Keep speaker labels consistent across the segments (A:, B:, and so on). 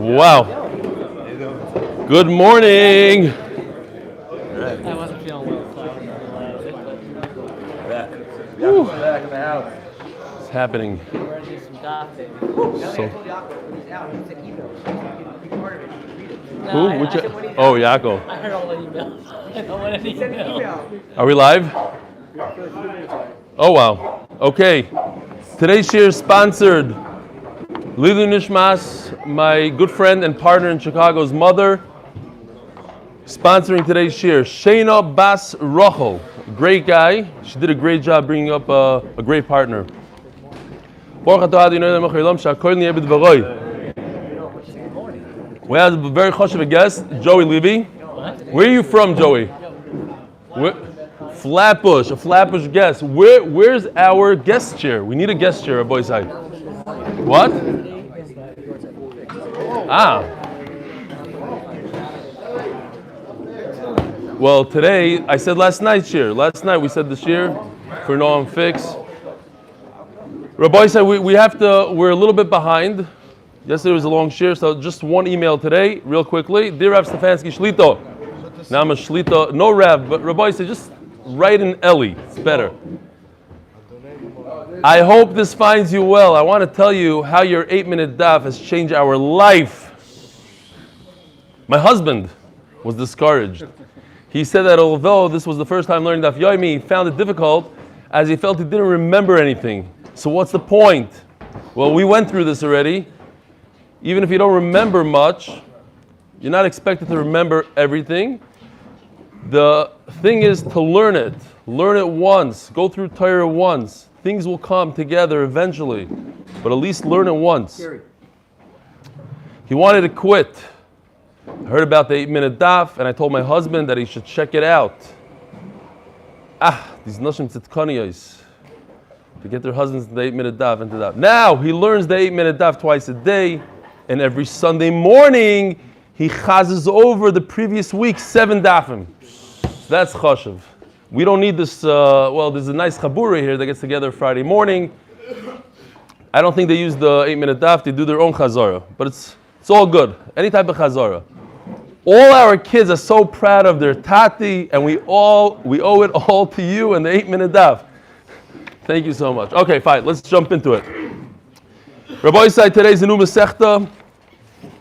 A: Wow. Good morning.
B: I wasn't feeling well, so
C: Back in the house.
A: What's happening?
B: we're going to do some Daf.
A: Who? Oh, Yaakov.
B: I heard all the emails. I don't want any email.
A: Are we live? Oh, wow. Okay. Today's shir is sponsored. Lilu Nishmas, my good friend and partner in Chicago's mother, sponsoring today's shir. Shayna Bas Rochel, great guy. She did a great job bringing up a great partner. We have a very chashuv guest, Joey Levy. Where are you from, Joey? Flatbush, a Flatbush guest. Where's our guest chair? We need a guest chair, boys' side. What? Well, today, I said last night shir. Last night we said the shir for Noam Fix. Rabbi said we're a little bit behind. Yesterday was a long shir, so just one email today, real quickly. Dear Rav Stefansky Shlito. Now I'm a Shlito, no Rav, but Rabbi said just write in Eli, it's better. I hope this finds you well. I want to tell you how your 8-minute daf has changed our life. My husband was discouraged. He said that although this was the first time learning Daf Yomi, he found it difficult as he felt he didn't remember anything. So what's the point? Well, we went through this already. Even if you don't remember much, you're not expected to remember everything. The thing is to learn it. Learn it once. Go through Torah once. Things will come together eventually. But at least learn it once. He wanted to quit. I heard about the 8-minute daf, and I told my husband that he should check it out. These nashim tzitkaniyos. To get their husbands to the 8-minute daf into that. Now, he learns the 8-minute daf twice a day, and every Sunday morning, he chazes over the previous week 7 dafim. That's chashuv. We don't need this, there's a nice chabura here that gets together Friday morning. I don't think they use the 8-minute daf, they do their own chazara, but it's all good. Any type of chazara. All our kids are so proud of their tati, and we owe it all to you and the 8-minute daf. Thank you so much. Okay, fine, let's jump into it. Rabbi said today's a new Masechta.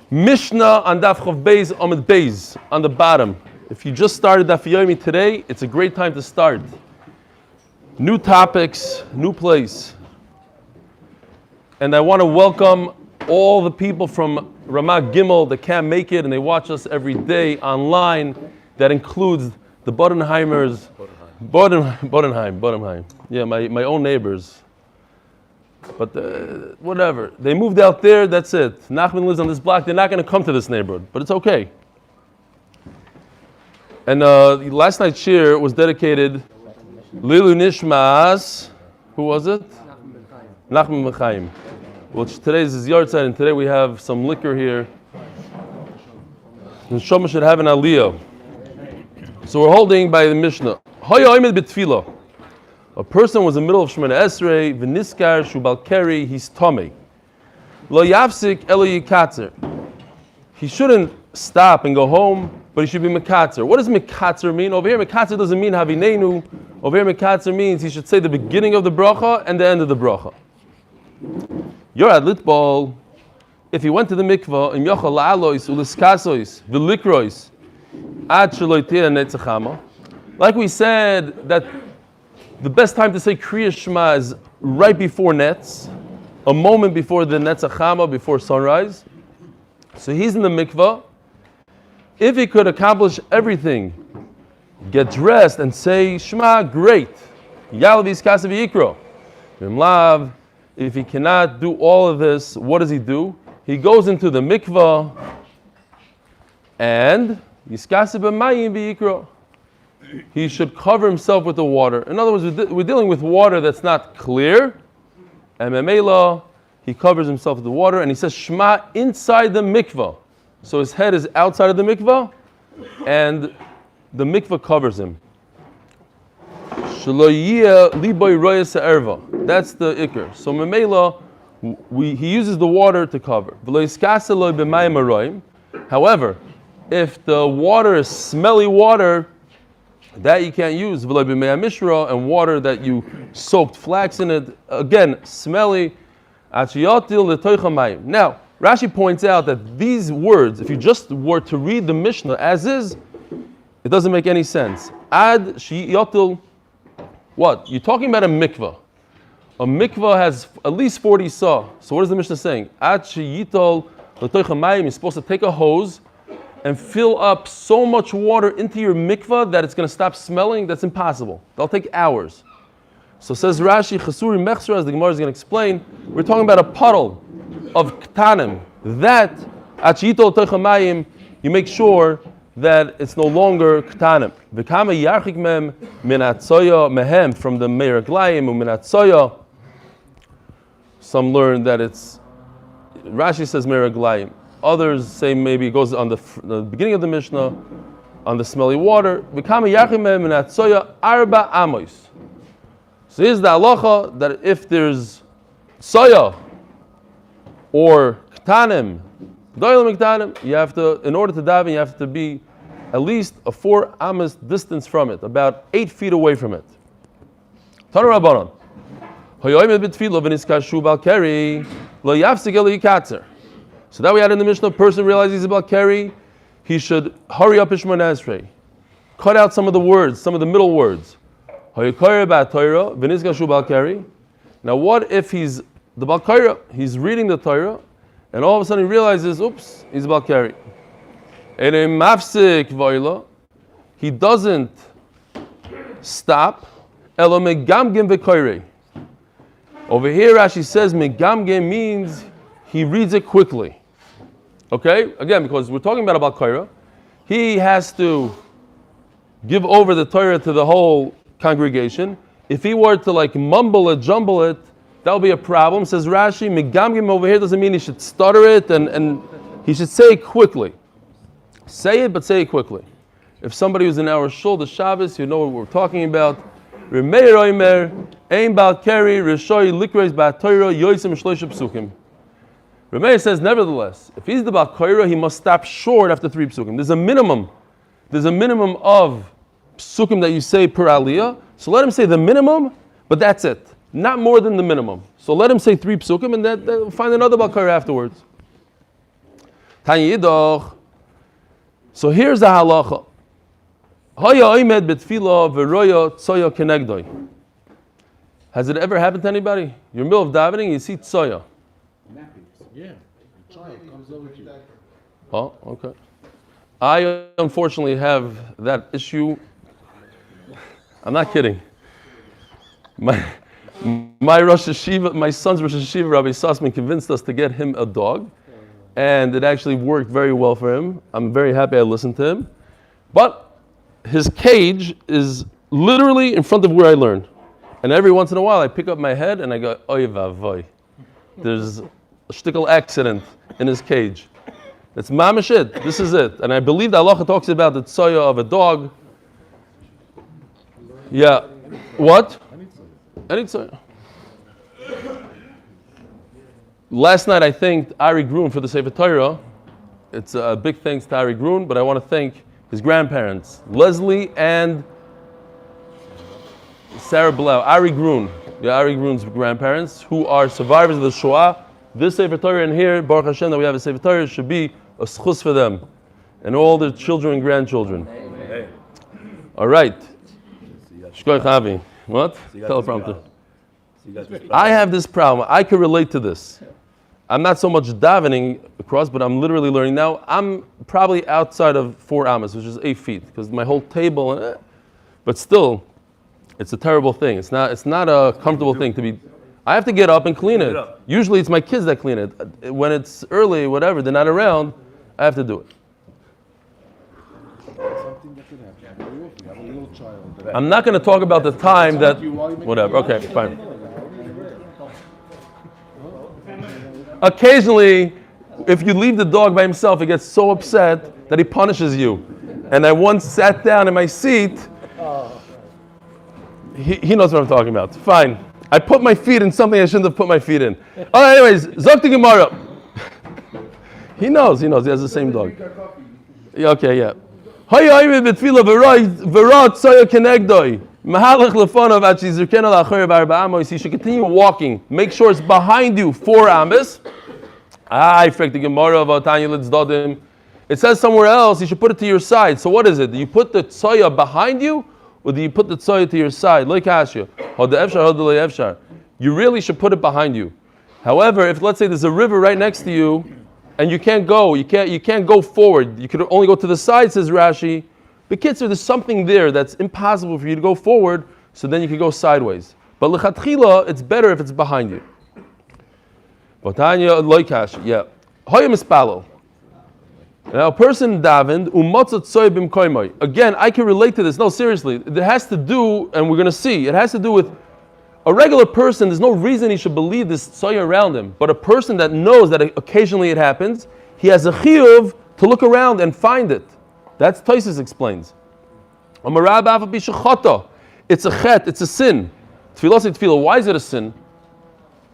A: Mishnah on Daf Chav Beis, Amud Beis, on the bottom. If you just started Daf Yomi today, it's a great time to start. New topics, new place. And I want to welcome all the people from Ramat Gimel that can't make it and they watch us every day online. That includes the Bodenheimers. Bodenheim. Yeah, my own neighbors. But whatever. They moved out there, that's it. Nachman lives on this block. They're not going to come to this neighborhood, but it's okay. And last night's shir was dedicated Lilu Nishmas. Who was it? Nachman Ben Chaim. Which today is his yard side, and today we have some liquor here. The Neshama should have an aliyah. So we're holding by the Mishnah. A person was in the middle of Shemona Esrei, v'niskar shubal keri, he's tomei. Lo yafsik elo yikatzer. He shouldn't stop and go home, but he should be mekatzer. What does mekatzer mean? Over here, mekatzer doesn't mean havinenu. Over here, mekatzer means he should say the beginning of the bracha and the end of the bracha. Yorad litbol, if he went to the mikvah, im yochal la'alois, uliskasois, v'likrois, ad shelo yiteh netzachama. Like we said, that the best time to say Kriya Shema is right before Netz, a moment before the Netzachama, before sunrise. So he's in the mikvah. If he could accomplish everything, get dressed and say Shema, great. Yalavis Kasav Yikro. Vimlav, if he cannot do all of this, what does he do? He goes into the mikvah and Yiskasib Mayim V'Yikro. He should cover himself with the water. In other words, we're dealing with water that's not clear. And Memela, he covers himself with the water and he says Shema inside the mikvah. So his head is outside of the mikvah and the mikvah covers him. That's the ikr. So Memela, he uses the water to cover. However, if the water is smelly water, that you can't use. And water that you soaked flax in it, again, smelly. Now, Rashi points out that these words, if you just were to read the Mishnah as is, it doesn't make any sense. Ad sheyotil, what? You're talking about a mikvah. A mikvah has at least 40 saw. So what is the Mishnah saying? Ad sheyitol l'toicha mayim, you're supposed to take a hose and fill up so much water into your mikvah that it's going to stop smelling. That's impossible. That'll take hours. So says Rashi, Chasuri Mechsra, as the Gemara is going to explain, we're talking about a puddle of ktanim. That, at sheyitol l'toicha mayim, you make sure that it's no longer ktanim. V'kama yarchik mem min atzoya mehem, from the meir glayim u min atzoya. Some learn that it's, Rashi says meir glayim. Others say maybe it goes on the beginning of the Mishnah, on the smelly water. V'kama yarchik mem min atzoya arba amos. So here's the halacha that if there's soya or ktanim, you have to, in order to daven, you have to be at least a 4 amos distance from it, about 8 feet away from it. Tanu Rabbanon. So that we had in the Mishnah, a person realizes he's about carry, he should hurry up his Shemona Esrei. Cut out some of the words, some of the middle words. Now what if he's the Bal Kaira, he's reading the Torah, and all of a sudden he realizes, oops, he's about carry. He doesn't stop. Over here, Rashi says megamgem means he reads it quickly. Okay, again, because we're talking about a Bal Kaira, he has to give over the Torah to the whole congregation. If he were to like mumble it, jumble it, that will be a problem. Says Rashi, megamgem over here doesn't mean he should stutter it and he should say it quickly. Say it, but say it quickly. If somebody who's in our shul, the Shabbos, you know what we're talking about. Remeir oimer, ein bal keri, rishoi likreis ba'atoiro, yoisim shloisha psukim. Remeir says, nevertheless, if he's the bal kaira, he must stop short after 3 psukim. There's a minimum of psukim that you say per aliyah. So let him say the minimum, but that's it. Not more than the minimum. So let him say 3 psukim, and then find another bal kaira afterwards. Tanya Yidoch. So here's the halacha. Has it ever happened to anybody? You're in the middle of davening, you see tsoya.
C: Yeah, the child comes over to you.
A: Oh, okay. I unfortunately have that issue. I'm not kidding. My Rosh Hashiva, my son's Rosh Hashiva, Rabbi Sussman, convinced us to get him a dog. And it actually worked very well for him. I'm very happy I listened to him. But his cage is literally in front of where I learned. And every once in a while I pick up my head and I go, oy vavoy. There's a shtickle accident in his cage. It's mamish it. This is it. And I believe the halacha talks about the tsoya of a dog. Yeah. What? Any tsoya. Last night I thanked Ari Grun for the Sefer Torah. It's a big thanks to Ari Grun, but I want to thank his grandparents, Leslie and Sarah Blau. Ari Grun, Ari Grun's grandparents, who are survivors of the Shoah. This Sefer Torah in here, Baruch Hashem, that we have a Sefer Torah, should be a schus for them and all their children and grandchildren. Hey. All right. Shkoy Chavi. What? Teleprompter. I have this problem. I can relate to this. I'm not so much davening across, but I'm literally learning now. I'm probably outside of 4 amos, which is 8 feet, because my whole table. But still, it's a terrible thing. It's not a comfortable thing to be. I have to get up and clean it. Usually, it's my kids that clean it. When it's early, whatever, they're not around. I have to do it.
C: Something that could happen. You have a little child.
A: I'm not going to talk about the time that. Whatever. Okay, fine. Occasionally, if you leave the dog by himself, he gets so upset that he punishes you. And I once sat down in my seat. He knows what I'm talking about. Fine. I put my feet in something I shouldn't have put my feet in. Oh, anyways, Zok the Gemara. He knows. He has the same dog. Yeah, okay, yeah. You should continue walking. Make sure it's behind you 4 amas. It says somewhere else you should put it to your side. So what is it? Do you put the tzoya behind you, or do you put the tzoya to your side? You really should put it behind you. However, if let's say there's a river right next to you, and you can't go forward. You could only go to the side, says Rashi. But kids, there's something there that's impossible for you to go forward, so then you can go sideways. But lechatchila, it's better if it's behind you. Batanya loikash, yeah. Hoya mispalo. Now, a person davened umatzat tzoy b'mkoymai. Again, I can relate to this. No, seriously, it has to do, and we're going to see. It has to do with a regular person. There's no reason he should believe this tzoy around him. But a person that knows that occasionally it happens, he has a chiyuv to look around and find it. That's Taisus explains. It's a chet, it's a sin. Tefillah. Why is it a sin?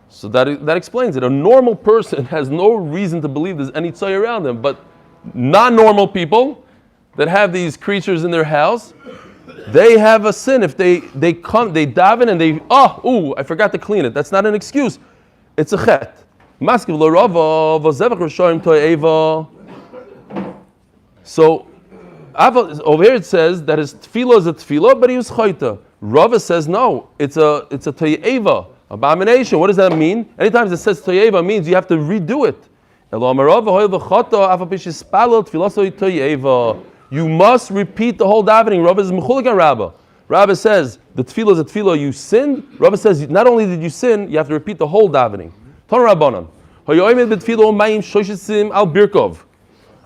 A: So that explains it. A normal person has no reason to believe there's any tzoy around him, but non-normal people that have these creatures in their house, they have a sin. If they daven and I forgot to clean it. That's not an excuse. It's a chet. So over here it says that his tefillah is a tefillah, but he was chayta. Rava says no. It's a toyeva, abomination. What does that mean? Anytime it says toyeva, means you have to redo it. You must repeat the whole davening. Rabbi is mechulik on Rabbi. Rabbi says the tefillah is a tefillah, you sinned. Rabbi says not only did you sin, you have to repeat the whole davening.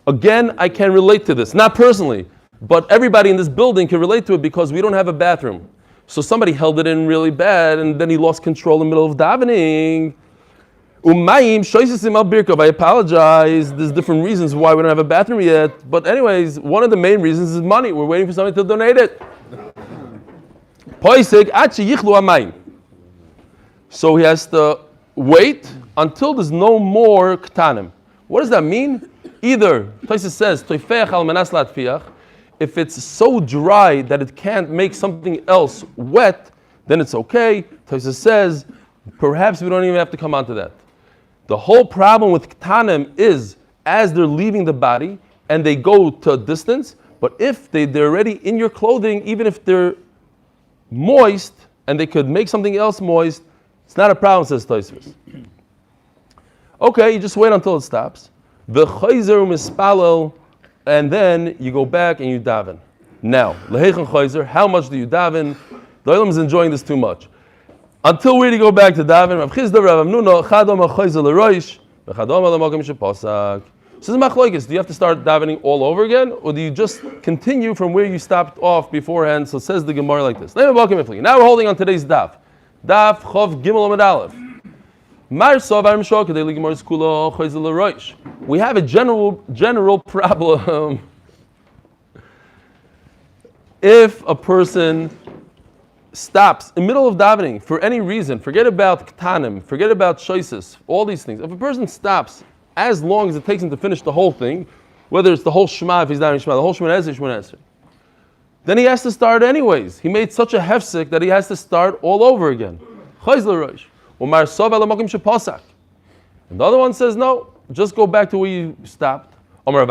A: Again, I can relate to this. Not personally, but everybody in this building can relate to it because we don't have a bathroom. So somebody held it in really bad and then he lost control in the middle of davening. I apologize. There's different reasons why we don't have a bathroom yet. But anyways, one of the main reasons is money. We're waiting for somebody to donate it. So he has to wait until there's no more ktanim. What does that mean? Either, Taisus says, if it's so dry that it can't make something else wet, then it's okay. Taisus says, perhaps we don't even have to come on to that. The whole problem with ktanim is as they're leaving the body and they go to a distance, but if they're already in your clothing, even if they're moist and they could make something else moist, it's not a problem, says Taisus. Okay, you just wait until it stops. And then you go back and you daven. Now, how much do you daven? The Olam is enjoying this too much. Until we go back to daven, so do you have to start davening all over again, or do you just continue from where you stopped off beforehand? So it says the Gemara like this. Now we're holding on today's daf. Daf Chov Gimel Amud Aleph. We have a general problem. If a person stops in the middle of davening for any reason, forget about ktanim, forget about shoises, all these things. If a person stops, as long as it takes him to finish the whole thing, whether it's the whole Shema, if he's davening Shema, the whole Shemona Esrei, then he has to start anyways. He made such a hefsek that he has to start all over again. And the other one says, no, just go back to where you stopped. Then you're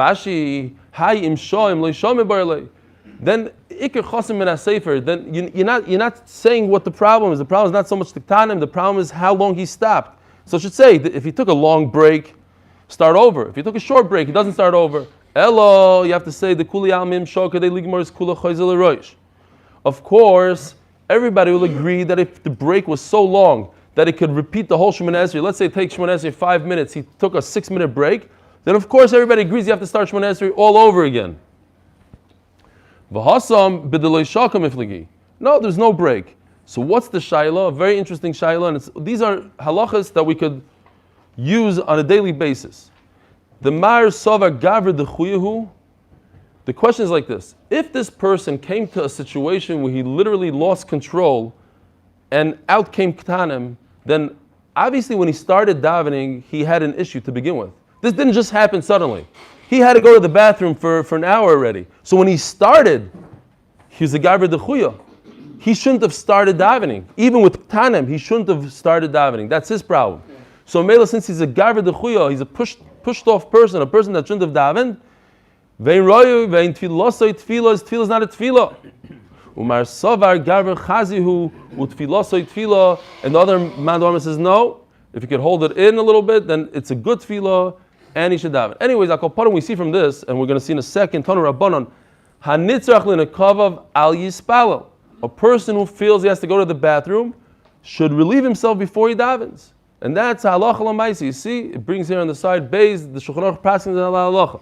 A: not saying what the problem is. The problem is not so much the ktanim, the problem is how long he stopped. So it should say that if he took a long break, start over. If he took a short break, he doesn't start over. Elo, you have to say the kuli almim shokadei ligmor is kula chayzel roish. Of course, everybody will agree that if the break was so long that it could repeat the whole Shemona Esrei. Let's say it takes Shemona Esrei 5 minutes. He took a 6-minute break. Then of course everybody agrees you have to start Shemona Esrei all over again. No, there's no break. So what's the shayla? A very interesting shayla, and these are halachas that we could use on a daily basis. The mar sava gavr dechuyahu. The question is like this: if this person came to a situation where he literally lost control, and out came Ktanim, then obviously when he started davening, he had an issue to begin with. This didn't just happen suddenly. He had to go to the bathroom for an hour already. So when he started, he was a Gaver Dechuya. He shouldn't have started davening. Even with Ktanim, he shouldn't have started davening. That's his problem. So Mela, since he's a Gaver Dechuya, he's a pushed off person, a person that shouldn't have davened, Vein royu, vein tfilasoi tfilah, tfilah is not a tfilah. Umar savar garver chazihu utfilasoi tfilah, and the other man says no. If you could hold it in a little bit, then it's a good tfilah, and he should daven. Anyways, we see from this, and we're going to see in a second, Tanu Rabbanon, hanitzrach linakavav al yispalel. A person who feels he has to go to the bathroom should relieve himself before he davens, and that's halacha l'maisi. You see, it brings here on the side, Beis, the Shulchan Aruch passing the halacha.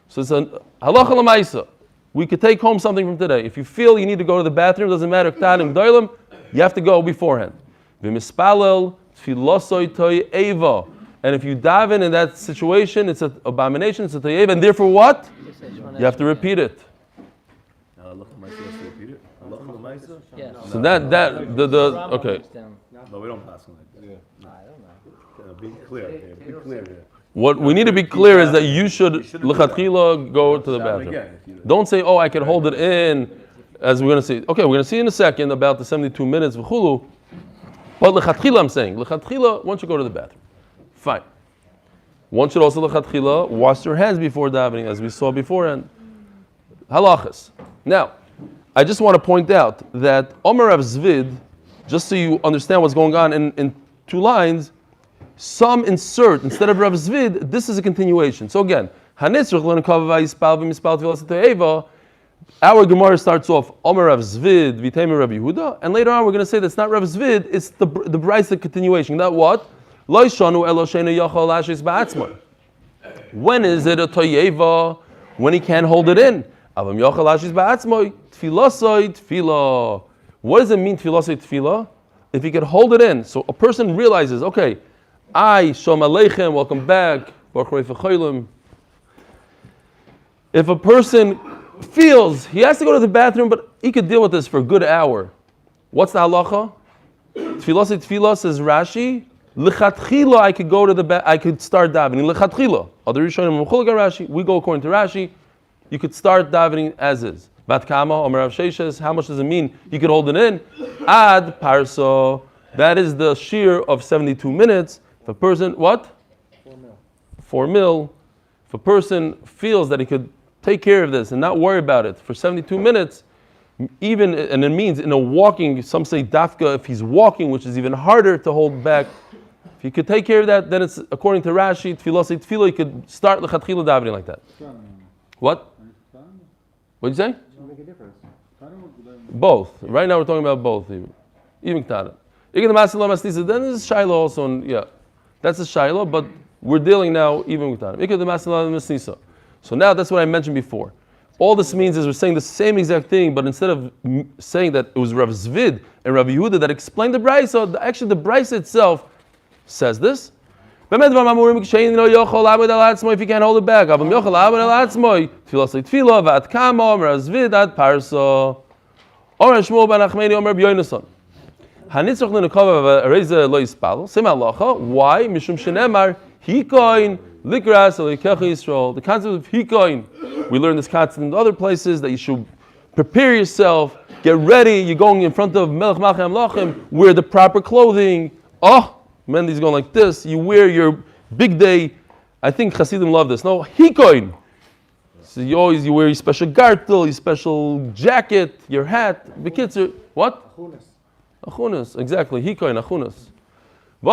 A: So it's a halacha l'maisa. We could take home something from today. If you feel you need to go to the bathroom, doesn't matter, ktanim doilim, you have to go beforehand. V'mispalel tfilosoi to'eva. And if you daven in that situation, it's an abomination, it's a to'eva, and therefore what? You have to repeat it.
C: Halacha l'maisa has to repeat it? Halacha l'maisa?
B: Yes.
A: So okay.
C: No, we don't pass on like that. Yeah. I don't know. Be clear here. Be clear here.
A: What we need to be clear is that you should l'chatchila go to the bathroom. Don't say, oh, I can hold it in, as we're going to see. Okay, we're going to see in a second about the 72 minutes v'chulu. But l'chatchila, I'm saying, l'chatchila, one should go to the bathroom. Fine. One should also l'chatchila wash your hands before davening, as we saw beforehand. Halachas. Now, I just want to point out that Omer Rav Zvid, just so you understand what's going on in two lines, some insert, instead of Rav Zvid, this is a continuation. So again, our Gemara starts off, Omer Rav Zvid, V'temer Rav Yehuda, and later on we're going to say that's not Rav Zvid, it's the Brisa continuation. That what? When is it a toyeva? When he can't hold it in. What does it mean, tfilasoi tfilah? If he can hold it in, so a person realizes, okay, Shalom Aleichem, welcome back. If a person feels he has to go to the bathroom, but he could deal with this for a good hour, what's the halacha? Tfilah says Rashi, L'chatchila I could go to I could start davening. L'chatchila. Other Rishonim Rashi, we go according to Rashi, you could start davening as is. Bat kama, Omer Rav Sheshes, how much does it mean? You could hold it in. Ad parso, that is the shear of 72 minutes. If a person, what? 4 mil. If a person feels that he could take care of this and not worry about it for 72 minutes, even, and it means in a walking, some say dafka, if he's walking, which is even harder to hold back, if he could take care of that, then it's, according to Rashi, tefillah, he could start l'chatchila davening like that. What? What'd you say? Both. Right now we're talking about both. Even K'tana. Then there's Shaila also, and yeah. That's a Shaila, but we're dealing now even with K'tana. So now that's what I mentioned before. All this means is we're saying the same exact thing, but instead of saying that it was Rav Zvid and Rav Yehuda that explained the Brisa, actually the Brisa itself says this. If you can't hold it back, why? The concept of hikoin, we learn this concept in other places, that you should prepare yourself, get ready, you're going in front of Melech Malchei Amlachim, wear the proper clothing. Oh, Mendy's going like this, you wear your big day. I think Hasidim love this. No, hikoin. So you wear your special gartel, your special jacket, your hat. Bekitzer, what? Achunas, exactly. Hikoin, achunas. So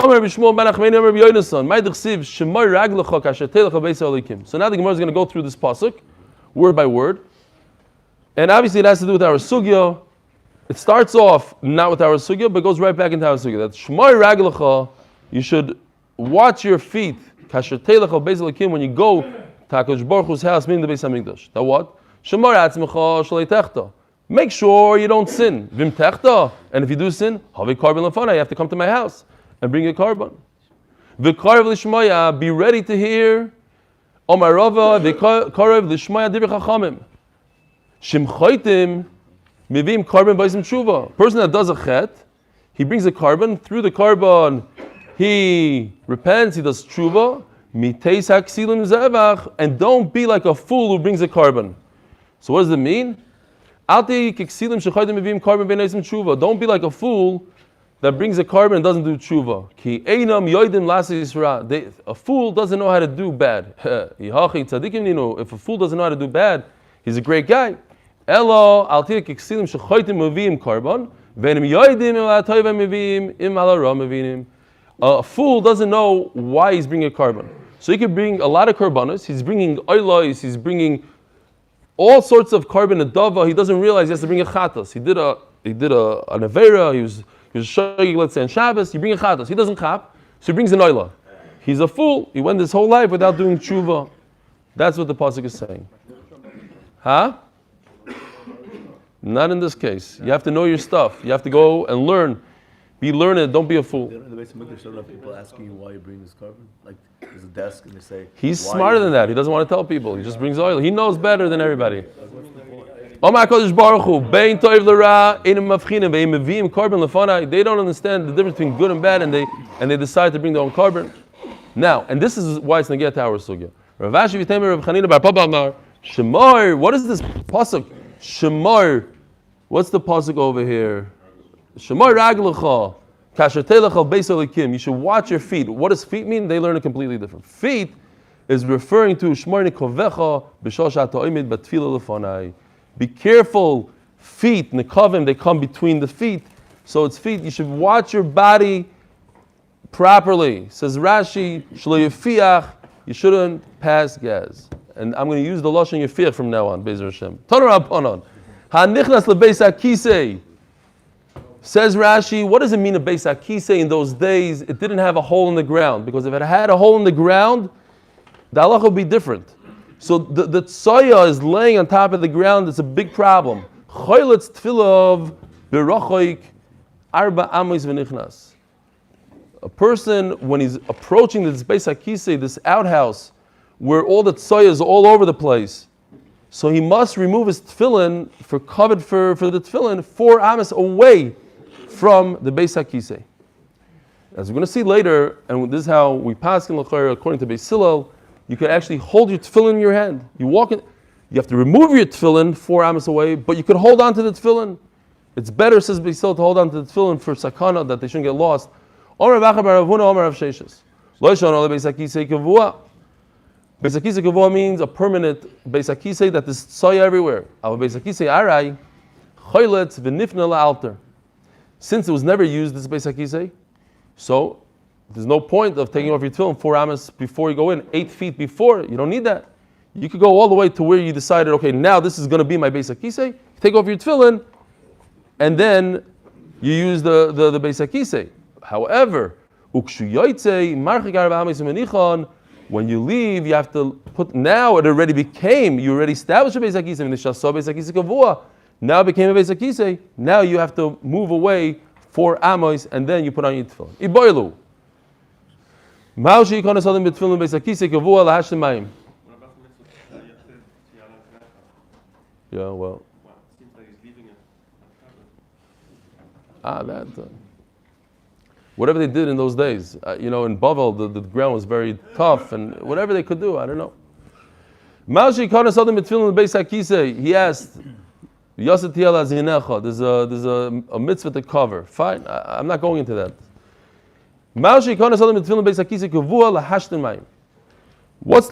A: now the Gemara is going to go through this pasuk, word by word. And obviously it has to do with our sugya. It starts off not with our sugya, but goes right back into our sugya. That shmoi raglecha, you should watch your feet. When you go to HaKadosh Baruch Hu's house, meaning the Beis HaMikdash. That what? Shmor atzmecha shalei techta. Make sure you don't sin. Vim techta. And if you do sin, havi korban lefana, you have to come to my house and bring a korban. V'karev l'shmaya, be ready to hear. Omar Rava, v'karev l'shmaya divrei chachamim. Shimchoitim, mivim korban b'osim tshuva. Person that does a chet, he brings a carbon. Through the carbon, he repents, he does tshuva. And don't be like a fool who brings a carbon. So what does it mean? Don't be like a fool that brings a carbon and doesn't do tshuva. A fool doesn't know how to do bad. If a fool doesn't know how to do bad, he's a great guy. A fool doesn't know why he's bringing a carbon. So he could bring a lot of karbanos. He's bringing oilos. He's bringing all sorts of carbon adava. He doesn't realize he has to bring a chatos. He did an avera. He was shogig, let's say, on Shabbos. You bring a chatos. He doesn't chap, so he brings an oila. He's a fool. He went his whole life without doing tshuva. That's what the pasuk is saying. Huh? Not in this case. You have to know your stuff. You have to go and learn. Be learned. Don't be a fool.
C: The basic Mikdash don't have people asking you why you bring this carbon. Like there's a desk and they say.
A: He's smarter than that. He doesn't want to tell people. He just brings oil. He knows better than everybody. Omar Kodesh Baruch Hu, Bein Toiv L'Ra, Einem Mavchinim, Ve'im Meviim Carbon Lefanai. They don't understand the difference between good and bad, and they decide to bring their own carbon. Now, and this is why it's Nagia to our sugya. Rav Ashi V'Temer Rav Chanina Bar Papa Amar, Shemar. What is this pasuk? Shemar. What's the pasuk over here? Shemar Raglecha, Kasher Telech Beis Elikim. You should watch your feet. What does feet mean? They learn it completely different. Feet is referring to Shmar Nikovecha B'Shal Shat Ha'omid B'Tfilah Lefanai. Be careful. Feet, Nikavim, they come between the feet. So it's feet. You should watch your body properly. Says Rashi, Shlo Yefiach. You shouldn't pass gas. And I'm going to use the Lashon Yefiach from now on. Be'ezer Hashem. Tanur Aponon. Hanichnas lebeis hakisei. Says Rashi, what does it mean a beis hakisei in those days? It didn't have a hole in the ground, because if it had a hole in the ground, the halacha would be different. So the tsoya is laying on top of the ground. It's a big problem. Choyletz tefillah berachoik arba amos v'nichnas. A person, when he's approaching this beis hakisei, this outhouse, where all the tsoya is all over the place, so he must remove his tefillin for covered for the tefillin 4 amos away from the beis hakisei. As we're going to see later, and this is how we pass in l'chayr according to Beis Hillel, you can actually hold your tefillin in your hand. You walk in, you have to remove your tefillin 4 amos away, but you can hold on to the tefillin. It's better, says Beis Hillel, to hold on to the tefillin for sakana, that they shouldn't get lost. Omer Bacha bar Ravuna, Omer Rav Sheshes. Lo yishon ole beis hakisei kavua. Beis hakisei kavua means a permanent beis hakisei that is tsoya everywhere. Our beis hakisei arai choylet v'nifna la'alter. Since it was never used, this beis hakisei, so there's no point of taking off your tefillin 4 amos before you go in, 8 feet before. You don't need that. You could go all the way to where you decided, okay, now this is going to be my beis hakisei. Take off your tefillin, and then you use the beis hakisei. However, when you leave, you have to put. Now it already became. You already established a beis hakisei. Now it became a beis hakisei. Now you have to move away 4 amos, and then you put on your tefillin. Iboilu. Maushi yikonas adam b'tefillin beis hakisei kavua lahashtem mayim. Yeah, well. That. Whatever they did in those days, in Bavel, the ground was very tough, and whatever they could do, I don't know. Maushi yikonas adam b'tefillin beis hakisei. He asked, Yosef Tiel Azinecha. There's a mitzvah to cover. Fine, I'm not going into that. What's the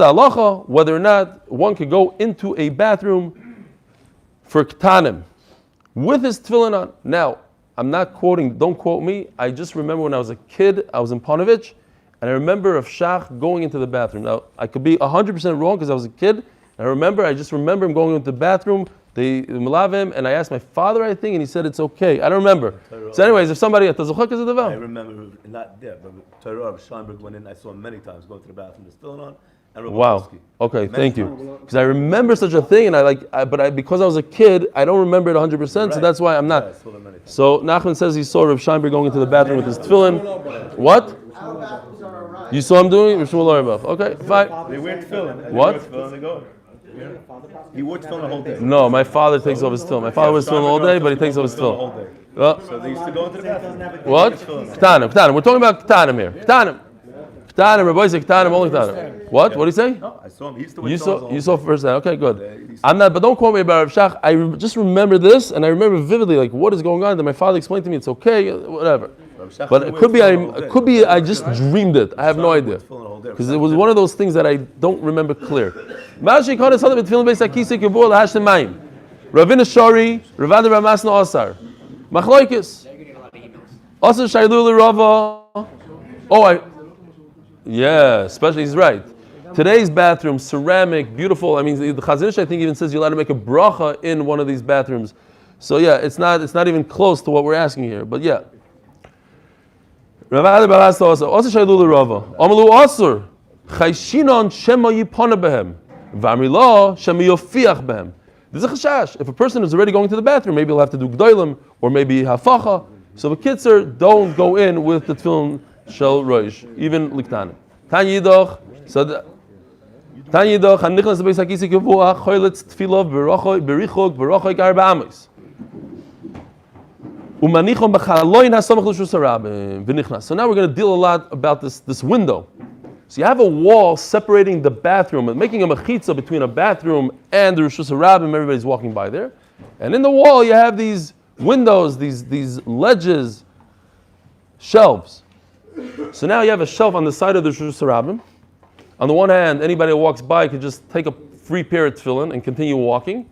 A: halacha? Whether or not one could go into a bathroom for ktanim with his tefillin on. Now, I'm not quoting, don't quote me. I just remember when I was a kid, I was in Panovich, and I remember of Shach going into the bathroom. Now, I could be 100% wrong because I was a kid. I just remember him going into the bathroom. They malav him, and I asked my father, I think, and he said it's okay. I don't remember. So anyways, if somebody at the Zuchak is a devel.
C: I remember, not there, but Torah of Scheinberg went in, I saw him many times going to the bathroom, they're still on.
A: Wow. Okay, thank you. Because I remember such a thing, and because I was a kid, I don't remember it 100%, right. So that's why I'm not. So Nachman says he saw Rav Scheinberg going into the bathroom with his tefillin. What? You saw him doing it? Okay, fine.
C: They wear tefillin.
A: What?
C: They go. He wore tefillin the whole day.
A: No, my father takes off his tefillin. My father wears tefillin all day, but he takes off his
C: the
A: tefillin.
C: whole day.
A: Well,
C: So they used to go into the bathroom.
A: what? Ktanim. We're talking about Ktanim here. Ktanim, Rabbi say Ktanim, only Ktanim. What? What did he say?
C: No, I saw him. He used to wear
A: You
C: tefillin
A: saw
C: all day.
A: first that. Okay, good. I'm not, but don't quote me about Rav Shach. Just remember this, and I remember vividly, like what is going on. Then my father explained to me, it's okay, whatever. But it could be I just dreamed it. I have no idea because it was one of those things that I don't remember clear. Ravina Shari, Ravada Ramasna Asar, Machloikis, Asar Shailu Rava. Yeah, especially he's right. Today's bathroom, ceramic, beautiful. I mean, the Chazon Ish I think even says you're allowed to make a bracha in one of these bathrooms. So yeah, it's not even close to what we're asking here. But yeah. Ravada Ramasna Asar, Asar Shailu Rava, Amalu Asar, Chayshinon Shema Yipona Behem, Vamrila Shema Yofiach Behem. There's a chashash. If a person is already going to the bathroom, maybe he'll have to do gdoilim or maybe hafacha. So the kitzur, don't go in with the tefillin shel roish, even liktanim. Tan yidoch, hanichnas beis hakisi kivua, choylitz tefilov berichok garba amos. Umanichom b'chaloin hasamach l'shus harabim v'nichnas. So now we're going to deal a lot about this window. So you have a wall separating the bathroom and making a mechitza between a bathroom and the Rishus HaRabim. Everybody's walking by there, and in the wall you have these windows, these ledges, shelves. So now you have a shelf on the side of the Rishus HaRabim. On the one hand, anybody who walks by could just take a free pair of tefillin and continue walking,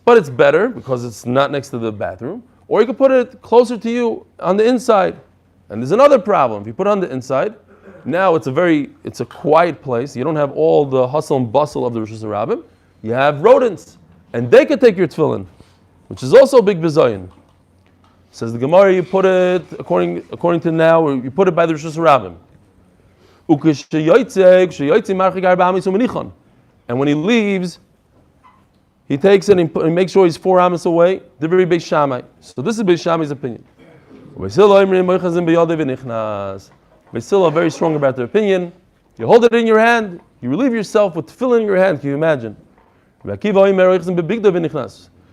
A: but it's better because it's not next to the bathroom. Or you could put it closer to you on the inside. And there's another problem. If you put it on the inside, now it's a quiet place. You don't have all the hustle and bustle of the Rishus HaRabim. You have rodents, and they could take your tefillin, which is also a big bizayin. Says the Gemara, you put it according to now, you put it by the Rishus HaRabim. And when he leaves, he takes it and he makes sure he's 4 amos away. The very Beis Shammai. So this is Beis Shammai's opinion. They're still very strong about their opinion. You hold it in your hand, you relieve yourself with tefillin in your hand. Can you imagine? You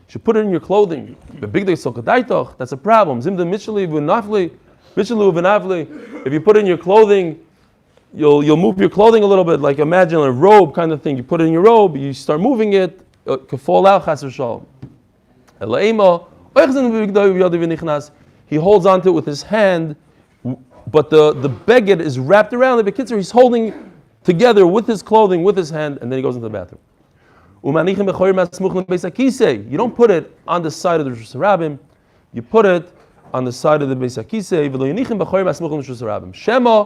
A: should put it in your clothing. That's a problem. If you put it in your clothing, you'll move your clothing a little bit, like imagine a robe kind of thing. You put it in your robe, you start moving it, it could fall out. He holds onto it with his hand, but the beged is wrapped around the bekitzer. He's holding together with his clothing, with his hand, and then he goes into the bathroom. You don't put it on the side of the Rishus HaRabim, you put it on the side of the Beis HaKisei. Shema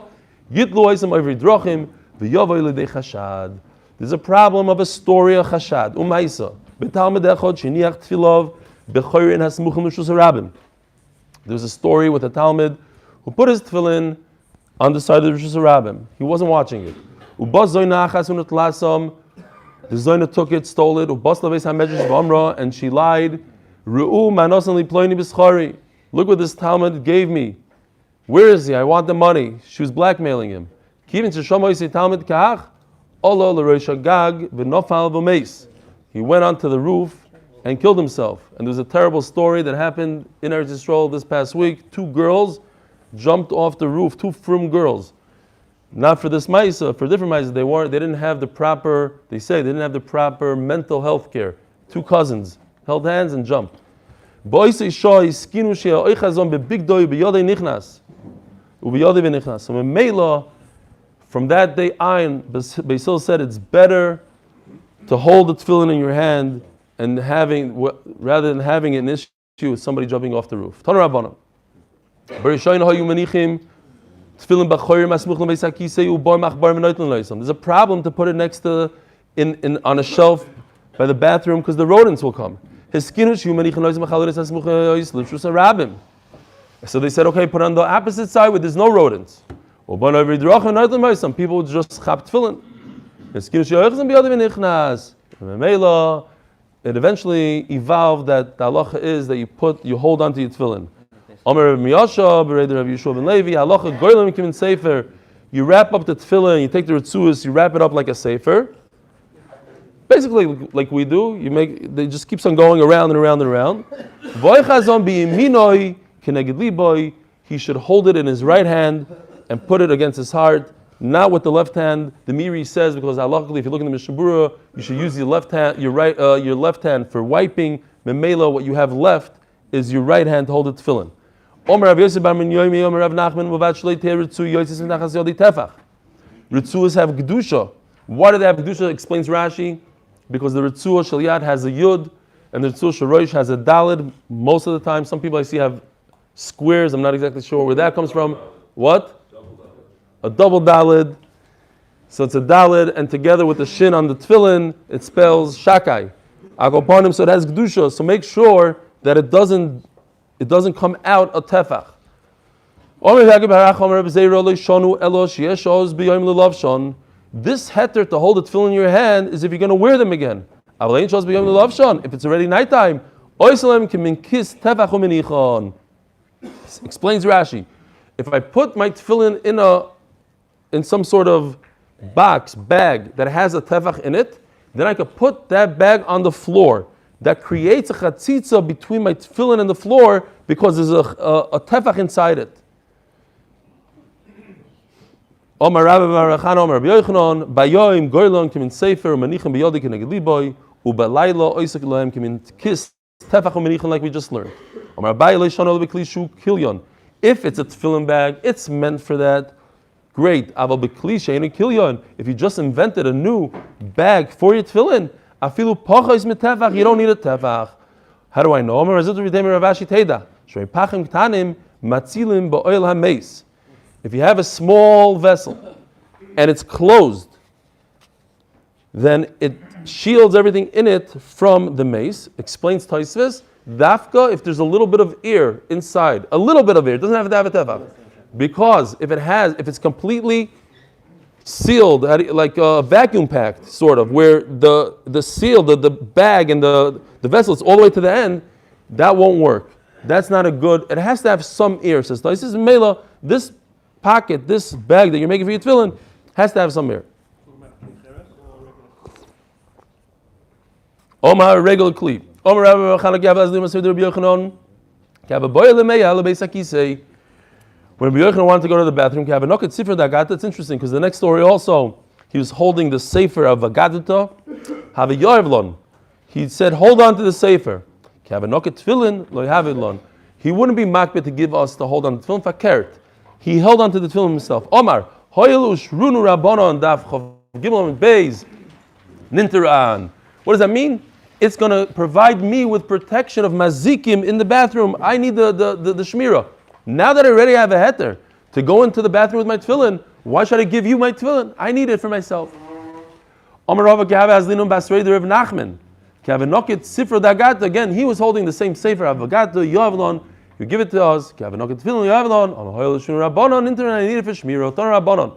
A: yitlu oisem over drochim v'yavoi l'dei chashad. There's a problem of a story of chashad. Umaisa b'talmid echad sheniach tefilov b'chorin hasmuchim Rishus HaRabim. There's a story with a Talmud who put his tefillin on the side of the Rishus HaRabim. He wasn't watching it. The Zoyna took it, stole it, and she lied. Look what this Talmud gave me. Where is he? I want the money. She was blackmailing him. He went onto the roof and killed himself. And there's a terrible story that happened in Eretz Yisrael this past week. 2 girls jumped off the roof, 2 frum girls. Not for this Maisa, for different Maisa. They didn't have the proper mental health care. 2 cousins held hands and jumped. So from that day on, Basil said it's better to hold the tefillin in your hand and rather than having an issue with somebody jumping off the roof. There's a problem to put it next to on a shelf by the bathroom because the rodents will come. So they said, okay, put it on the opposite side where there's no rodents. Some people would just chap tefillin. It eventually evolved that the halacha is that you hold onto your tefillin. You wrap up the tefillin, you take the ritzuas, you wrap it up like a sefer. Basically, like we do, they just keeps on going around and around and around. Voichazon biyiminoi keneged liboy. He should hold it in his right hand and put it against his heart, not with the left hand. The Miri says, because halachically, if you look in the Mishnah Berurah, you should use your left hand for wiping. Memela, what you have left is your right hand to hold the tefillin. Omer Rav Yosef bar Minyomi, Omer Rav Nachman, Muvat Shlei Teh Ritzu Yotzis Minachas Yodi Tefach. Ritzuas have Kedusha. Why do they have Kedusha? Explains Rashi. Because the Ritzuah Shel Yad has a Yud, and the Ritzuah Shel Rosh has a Dalid. Most of the time, some people I see have squares. I'm not exactly sure where that comes from. What? A double Dalid. So it's a Dalid, and together with the Shin on the Tefillin, it spells Shakai. Agopanim, so it has Kedusha. So make sure that it doesn't come out a Tefach. This heter to hold the tefillin in your hand is if you're going to wear them again. If it's already nighttime, explains Rashi. If I put my tefillin in some sort of bag that has a tefach in it, then I could put that bag on the floor. That creates a chatzitza between my tefillin and the floor because there's a tefach inside it. Omar Rabbi Barachan Omar Rabbi Yochanan Bayoim Goylon Kimin Sefer Manichem Biyodi Keneged Liboy Ubalayla Oisek Lahem Kimin Kis Tefach Manichem, like we just learned. Omar Abai Leishon Ol Bekli Shu Kilyon. If it's a tefillin bag, it's meant for that. Great. Aval Bekli Sheinu Kilyon. If you just invented a new bag for your tefillin, Afilu Pochos Mitefach, you don't need a tefach. How do I know? Omar Razut Ridem Ravashi Teda Shrei Pachim Ktanim Matzilim Ba'Oil HaMeis. If you have a small vessel and it's closed, then it shields everything in it from the mace. Explains Tosfos, dafka, if there's a little bit of air inside, a little bit of air, it doesn't have to have a tefach. Because if it's completely sealed, like vacuum packed, sort of, where the seal, the bag and the vessel is all the way to the end, that won't work. That's not a good, it has to have some air, says Tosfos. Mela, this pocket, this bag that you're making for your tefillin, has to have some air. Omar regular kli. Omar Rabbi Chanak Yav Azlim Asir Rabbi Yochanan. Kava boy lemeya lebeisakisei. When Rabbi Yochanan wanted to go to the bathroom, Kava noket sefer dagat. That's interesting because the next story also, he was holding the sefer of Agaduta. Have a yarvlon. He said, hold on to the sefer. Kava noket tefillin lo yavidlon. He wouldn't be makbet to give us to hold on to the tefillin fakert. He held on to the tefillin himself. Omar, hoyelush runu rabbanon daf chav gimel beis ninteran. What does that mean? It's going to provide me with protection of mazikim in the bathroom. I need the shmira. Now that I already have a heter to go into the bathroom with my tefillin, why should I give you my tefillin? I need it for myself. Omar Rava Kehav Azlinum Basrei the Rav Nachman. Kehavenokit Sifra Dagat. Again, he was holding the same sefer of Agat Yavlon. You give it to us. Kehavenokit Tefillin Yavlon. On Hoyel Shun Rabbanon. Internet. I need it for shmira. Ton Rabbanon.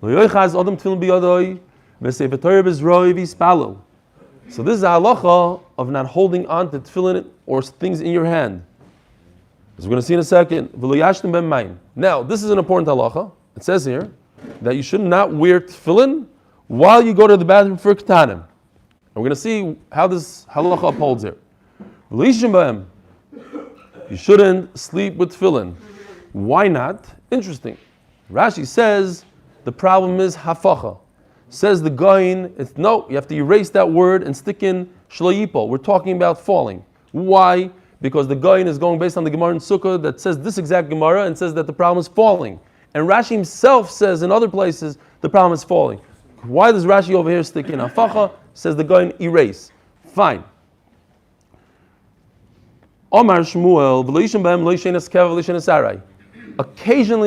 A: Lo Yoichaz Odom Tefillin Biyadoi. V'Sefer Torah Bezroi V'Ispalel. So this is a halacha of not holding on to tefillin or things in your hand. As we're going to see in a second. Now, this is an important halacha. It says here that you should not wear tefillin while you go to the bathroom for ketanim. And we're going to see how this halacha upholds here. You shouldn't sleep with tefillin. Why not? Interesting. Rashi says the problem is hafacha. Says the Goyin, you have to erase that word and stick in shlo yipol. We're talking about falling. Why? Because the Goyin is going based on the Gemara in Sukkah that says this exact Gemara and says that the problem is falling. And Rashi himself says in other places the problem is falling. Why does Rashi over here stick in hafacha? Says the Goyin, erase. Fine. Omar Shmuel,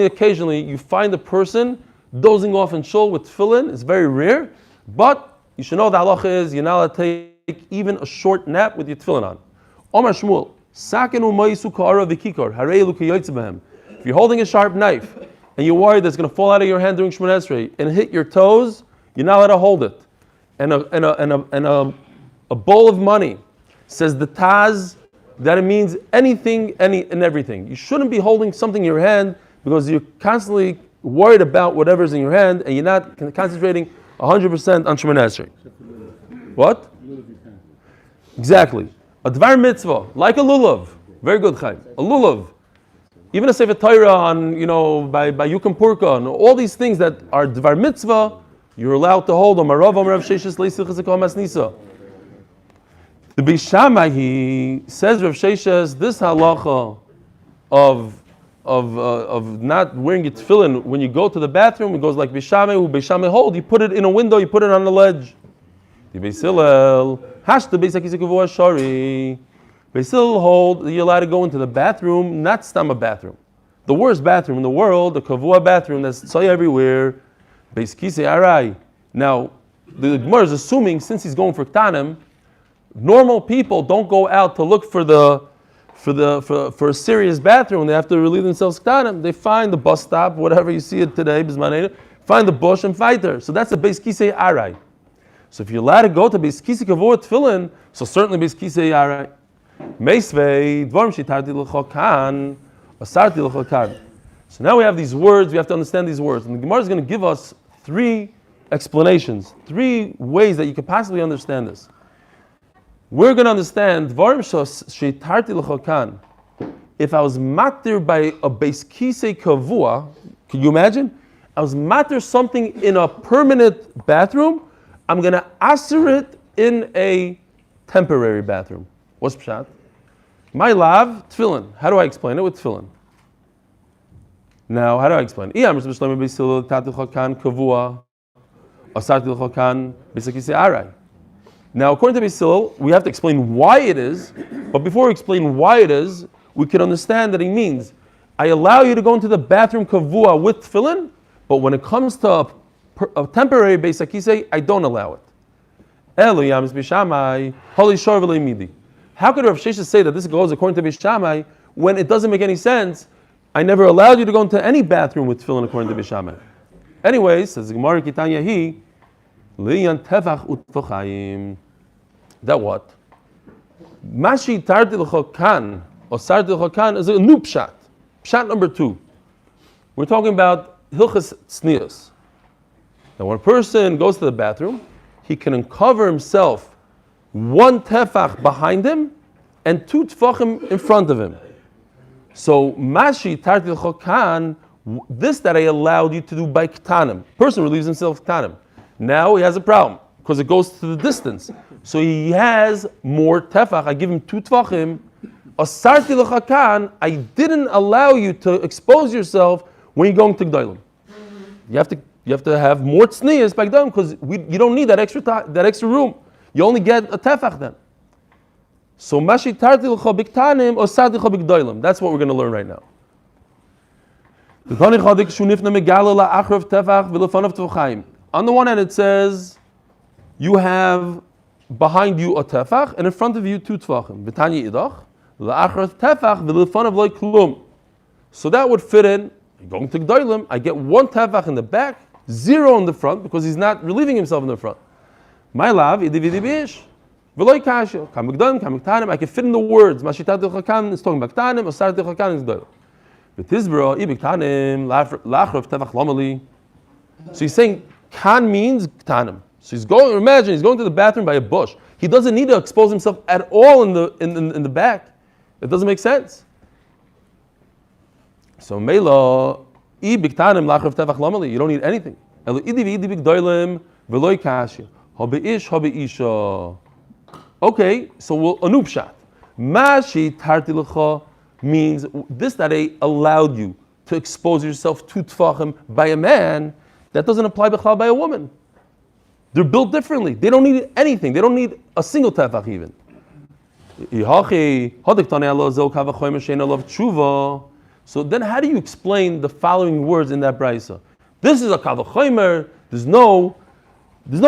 A: occasionally you find a person dozing off in shul with tefillin. It's very rare, but you should know the halacha is you're not allowed to take even a short nap with your tefillin on. Omar Shmuel, if you're holding a sharp knife and you're worried that it's going to fall out of your hand during Shemona Esrei and hit your toes, you're not allowed to hold it. And a bowl of money, says the Taz, that it means anything, and everything. You shouldn't be holding something in your hand because you're constantly worried about whatever's in your hand and you're not concentrating 100% on Shemona Esrei. What? Exactly. A dvar mitzvah, like a lulav. Very good, Chaim. A lulav. Even a sefer Torah on, by Yukam Purka, and all these things that are dvar mitzvah, you're allowed to hold them. Marav Amrav Sheshes Leisich Chazakah Masnisa. The Beis Shammai, he says, Rav Sheshes, this halacha of not wearing your tefillin when you go to the bathroom, it goes like Beis Shammai, who Beis Shammai hold, you put it in a window, you put it on the ledge. The Beis Hillel, Hashta Beis HaKisei Kavua Shari. Beis Hillel hold that you're allowed to go into the bathroom, not Stama bathroom. The worst bathroom in the world, the Kavua bathroom that's tzoy everywhere, Beis Kisei Arai. Now, the Gemara is assuming, since he's going for Ktanim, normal people don't go out to look for a serious bathroom. They have to relieve themselves Ktanim. They find the bus stop, whatever you see it today, find the bush and fight there. So that's a Beis Kisei Arai. So if you're allowed to go to Beis Kisei Kavua Tefillin, so certainly Beis Kisei Arai. Meisvei dvarim shitarti l'cha kan, asarti l'cha kan. So now we have these words. We have to understand these words, and the Gemara is going to give us 3 explanations, 3 ways that you could possibly understand this. We're going to understand dvarim shitarti l'cha kan. If I was matir by a Beis Kisei Kavua, can you imagine? I was matir something in a permanent bathroom. I'm going to aser it in a temporary bathroom. What's pshat? My lav, tefillin. How do I explain it with tefillin? Now, how do I explain it? Now, according to Beis Hillel, we have to explain why it is, but before we explain why it is, we can understand that he means, I allow you to go into the bathroom kavua with tefillin, but when it comes to a temporary Beis HaKisei, I don't allow it. How could Rav Sheshes say that this goes according to Beis Shammai when it doesn't make any sense? I never allowed you to go into any bathroom with tefillin according to Beis Shammai. Anyways, says Gemara Kitanya Hi, Liyan Tefach Utfachayim. That what? Mashi Tarti L'Chokan or Sarti L'Chokan is a new pshat. Pshat number 2. We're talking about Hilchas Tznius. Now, when a person goes to the bathroom, he can uncover himself 1 tefach behind him and 2 tefachim in front of him. So, Mashi Tarti L'Chokan, this that I allowed you to do by Ktanim. Person relieves himself Ktanim. Now he has a problem because it goes to the distance. So he has more tefach. I give him 2 tefachim. Asarti L'Chokan, I didn't allow you to expose yourself when you're going to G'daylim. You have to have more tznius by G'daylim because you don't need that extra room. You only get a tefach then. So Mashi Tarti L'Cho B'Ktanim or Sarti L'Cho B'G'daylim. That's what we're going to learn right now. On the one hand, it says you have behind you a tefach and in front of you 2 tefachim. V'tanya idach la'achar tefach v'lefanav loy klum. So that would fit in. You're going to G'daylim. I get 1 tefach in the back, 0 in the front because he's not relieving himself in the front. My love, idividi bish. V'loy kasha. Kam G'daylim, kam Ktanim. I can fit in the words. Mashitat L'Chokan is talking about Ktanim. Asart L'Chokan is G'daylim. V'tizbra ibik Ktanim la'achar tefach lomali. So he's saying kan means Ktanim. So he's going. Imagine he's going to the bathroom by a bush. He doesn't need to expose himself at all in the back. It doesn't make sense. So Mela ibik Ktanim la'achar tefach lomali. You don't need anything. Elu idivi G'daylim v'loy kasha. Habe'ish habe'isha. Okay, so we'll anupshat. Mashi tarti l'cha means this that I allowed you to expose yourself to tefachim by a man. That doesn't apply b'chlal by a woman. They're built differently. They don't need anything. They don't need a single tefach even. So then how do you explain the following words in that brayso? This is a kavachomer. There's no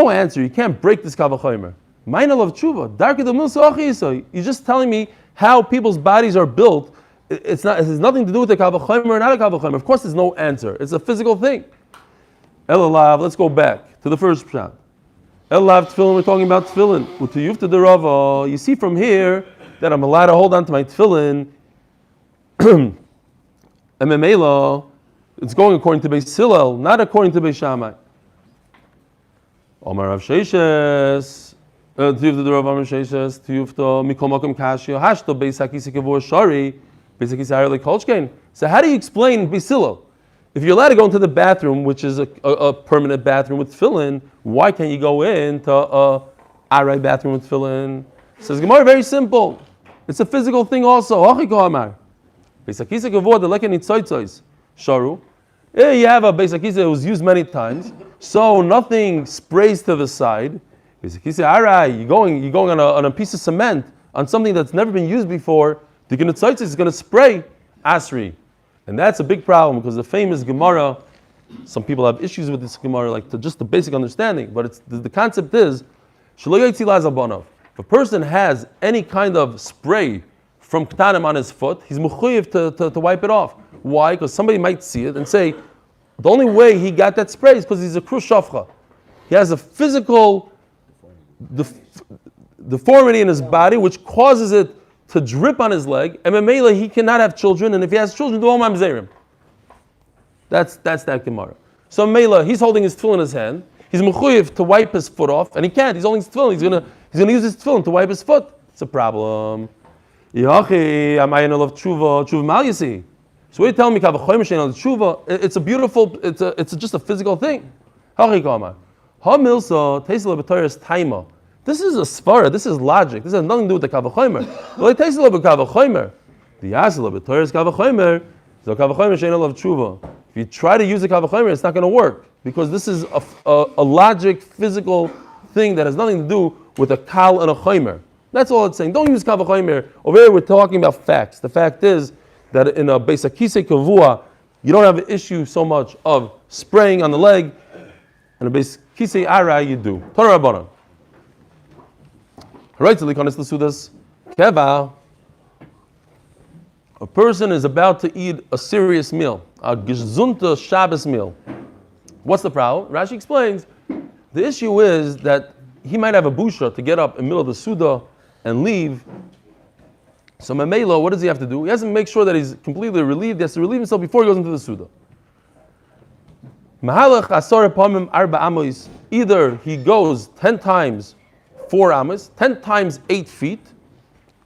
A: answer. You can't break this kavachomer. Ma'ina lov tshuva. Darke the milsa achiso. You're just telling me how people's bodies are built. It has nothing to do with the kavachomer or not a kavachomer. Of course, there's no answer. It's a physical thing. Elalav. Let's go back to the first pshat. Elalav tefillin. We're talking about tefillin. Utiyuf to the rava. You see from here that I'm allowed to hold on to my tefillin. Ememela. It's going according to Beis Hillel, not according to Beis Shammai. Omar Rav Sheshes, Tiyufta the Rav Amar says, Tiyufta mikol makom kashya hashto beis hakisa kavur shari beis hakisa harei kolchkein. So how do you explain Bisilo? If you're allowed to go into the bathroom, which is a permanent bathroom with tefillin, why can't you go into a aray bathroom with tefillin? Says Gemara, very simple. It's a physical thing also. Sharu. You have a beis hakisa that was used many times, so nothing sprays to the side. You're going on a piece of cement on something that's never been used before. The gnitzoitz is going to spray asri, and that's a big problem because the famous Gemara. Some people have issues with this Gemara, like just the basic understanding, but it's the concept is if a person has any kind of spray from ktanim on his foot, he's mechuyev to wipe it off. Why? Because somebody might see it and say, the only way he got that spray is because he's a krushafcha. He has a physical deformity in his body which causes it to drip on his leg, and memela he cannot have children, and if he has children, do all mamzerim. That's that Gemara. So memela, he's holding his tefillin in his hand. He's mechuyev to wipe his foot off, and he can't. He's holding his tefillin. He's gonna use his tefillin to wipe his foot. It's a problem. So what you tell me, it's a beautiful, it's just a physical thing. This is a svara, this is logic, this has nothing to do with the kavachomer. If you try to use the kavachomer, it's not going to work, because this is a logic, physical thing that has nothing to do with a kal and a chomer. That's all it's saying. Don't use kavachomer. Over here we're talking about facts. The fact is that in a beis hakisei kavua, you don't have an issue so much of spraying on the leg, and a beis hakisei arai you do. Torah Rabbanan. Right, so likonis l'sudas keva. A person is about to eat a serious meal, a gezunta Shabbos meal. What's the problem? Rashi explains, the issue is that he might have a busha to get up in the middle of the Suda and leave. So Mamela, what does he have to do? He has to make sure that he's completely relieved. He has to relieve himself before he goes into the Suda. Mahalach asar pamim arba amos. Either he goes 10 times 4 amos, 10 times 8 feet.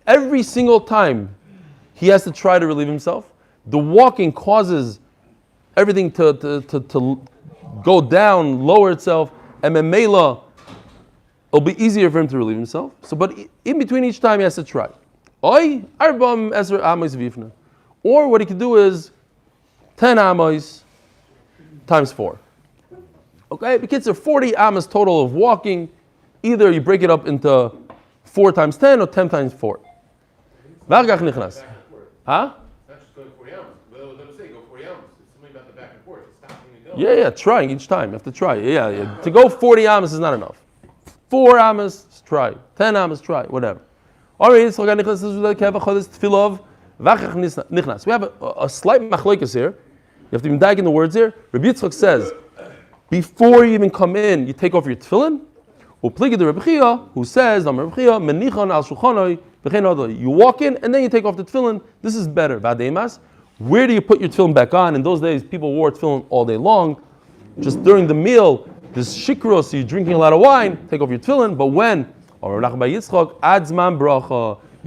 A: Every single time he has to try to relieve himself. The walking causes everything to go down, lower itself, and Mamela, it'll be easier for him to relieve himself. So, but in between each time, he has to try. Or what he could do is 10 amos times 4. Okay, because there are 40 amos total of walking. Either you break it up into 4 times 10 or 10 times 4. Huh?
D: That's just going 40 hours. But I was going to say, go 40 hours. It's something about the back and forth. It's stopping and going.
A: Yeah, trying each time. You have to try. Yeah. To go 40 amos is not enough. 4 amos, try. 10 amos, try. Whatever. All right, so we have a slight machlokes here. You have to even dig in the words here. Rabbi Yitzchak says, before you even come in, you take off your tefillin. Upligi the Rabbi Chia, who says, you walk in and then you take off the tefillin. This is better. Where do you put your tefillin back on? In those days, people wore tefillin all day long. Just during the meal, this shikros, so you're drinking a lot of wine, take off your tefillin. But when, you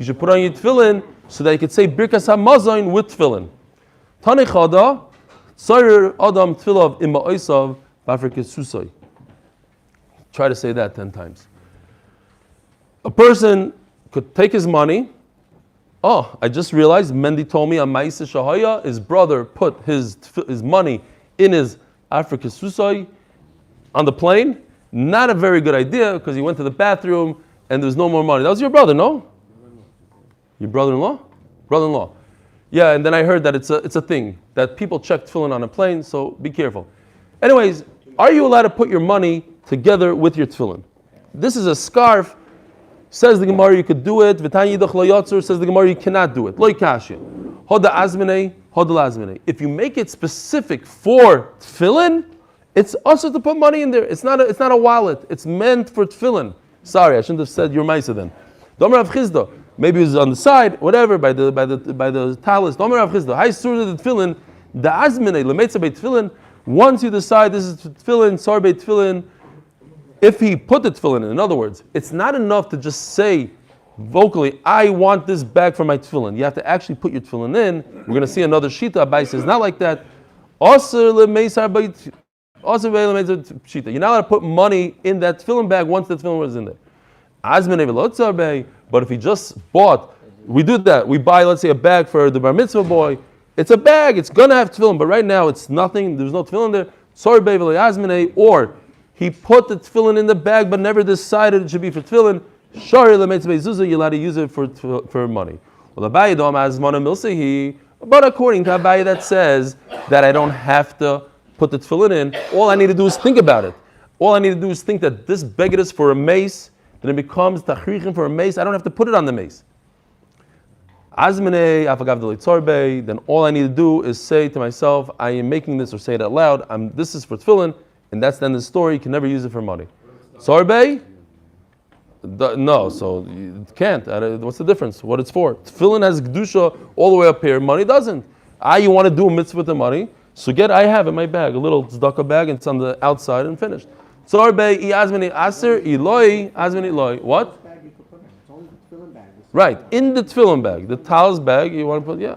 A: should put on your tefillin so that you could say birkas hamazon with tefillin. Tanichada, tzayir adam tefillah imma oisav b'afrikas susay. Try to say that 10 times. A person could take his money. Oh, I just realized Mendy told me on Ma'isa Shahaya, his brother put his money in his Afrikas Susay on the plane. Not a very good idea because he went to the bathroom and there was no more money. That was your brother, no? Your brother-in-law? Brother-in-law. Yeah, and then I heard that it's a thing that people check tefillin on a plane, so be careful. Anyways, are you allowed to put your money together with your tefillin? This is a scarf. Says the Gemara you could do it. V'tanya yidach lo yotzur. Says the Gemara you cannot do it. Lo yikashya. Hoda azminei, hoda lazminei. If you make it specific for tefillin, it's also to put money in there. It's not a wallet. It's meant for tefillin. Sorry, I shouldn't have said your ma'isa then. Domer Rav Chizda. Maybe it was on the side, whatever, by the talis. Domer Rav Chizda. Hay surah the tefillin. The azminei lemeitza beit tefillin. Once you decide this is tefillin, sar beit tefillin, If he put the tefillin in other words, it's not enough to just say vocally, I want this bag for my tefillin. You have to actually put your tefillin in. We're going to see another shita. Abai says not like that. You're not allowed to put money in that tefillin bag once the tefillin was in there. But if he just bought, we do that. We buy, let's say, a bag for the bar mitzvah boy. It's a bag. It's going to have tefillin, but right now it's nothing. There's no tefillin there. Or he put the tefillin in the bag but never decided it should be for tefillin. You're allowed to use it for money. But according to Abaye that says that I don't have to put the tefillin in, all I need to do is think about it. All I need to do is think that this beged is for a mace, then it becomes tachrichin for a mace. I don't have to put it on the mace. Then all I need to do is say to myself, I am making this, or say it out loud, this is for tefillin, and that's then the story. You can never use it for money. Sorbet? No, so you can't. What's the difference? What it's for? Tefillin has Kedusha all the way up here. Money doesn't. You want to do a mitzvah with the money, so I have in my bag, a little tzedakah bag, and it's on the outside and finished. Sorbet, Azmini Aser, Eloi, Azmini Eloi. What? Right, in the tefillin bag. The towels bag, you want to put, yeah.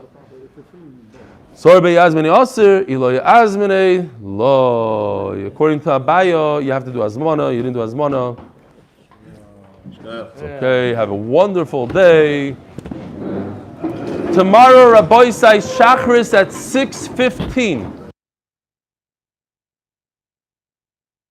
A: Sorbet Azmini Aser, Eloi Azmini Loi. According to Abaye, you have to do Azmana. You didn't do Azmana. Okay, have a wonderful day. Tomorrow, Rabbi Isai Shachris at 6:15.